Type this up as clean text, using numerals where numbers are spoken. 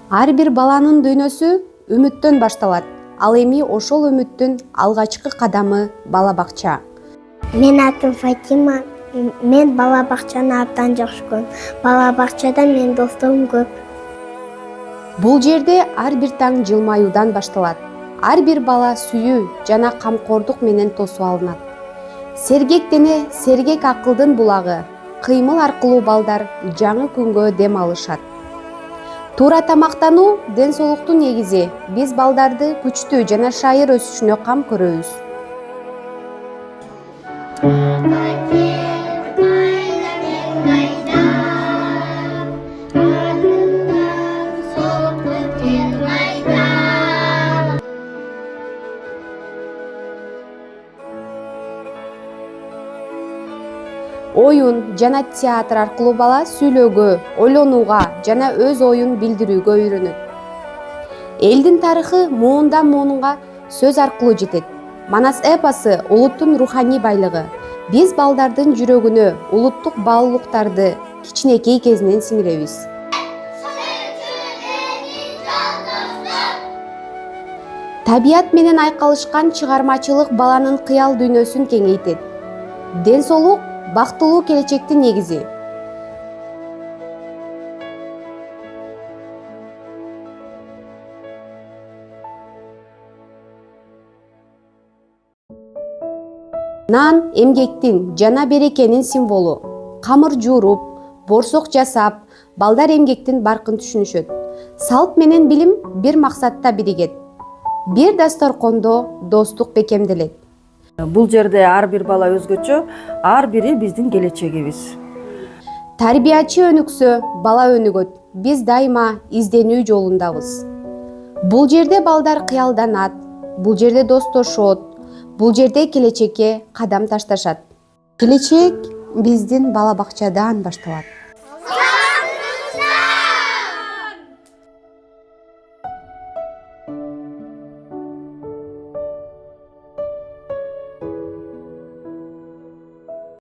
Ар бир баланын дүйнөсү үмүттөн башталат. Ал эми ошол үмүттүн алгачкы кадамы бала бакча. Менин атым Фатима. Мен бала бакчаны абдан жакшы көрөм. Бала бакчада менин досторум көп. Бул жерде ар бир таң жылмаюудан башталат. Ар бир бала сүйүү жана камкордук менен тосуп алынат. Сергек дене, сергек акылдын булагы. Кыймыл аркылуу балдар жаңы күнгө дем алышат. Туура тамактануу ден соолуктун негизи. Биз балдарды күчтүү жана шайыр өсүшүнө кам көрөбүз. Оюн жана театр аркылуу бала сүйлөөгө, ойлонууга жана өз оюн билдирүүгө үйрөнөт. Элдин тарыхы муундан муунга сөз аркылуу жетет. Манас эпосы улуттун руханий байлыгы. Биз балдардын жүрөгүнө улуттук баалуулуктарды кичинекей кезинен сиңиребиз. Табият менен айкалышкан чыгармачылык баланын кыял дүйнөсүн кеңейтет. Ден соолук бактылуу келечектин негизи. Нан эмгектин жана берекенин символу. Камыр жууруп, борсок жасап, балдар эмгектин баркын түшүнүшөт. Салт менен билим бир максатта биригет. Бир дасторкондо достук бекемделет. Бул жерде ар бир бала өзгөчө, ар бири биздин келечегибиз. Тарбиячы өнүксө, бала өнүгөт. Биз дайыма изденүү жолундабыз. Бул жерде балдар кыялданат, бул жерде достошот, бул жерде келечекке кадам ташташат. Келечек биздин бала бакчадан башталат.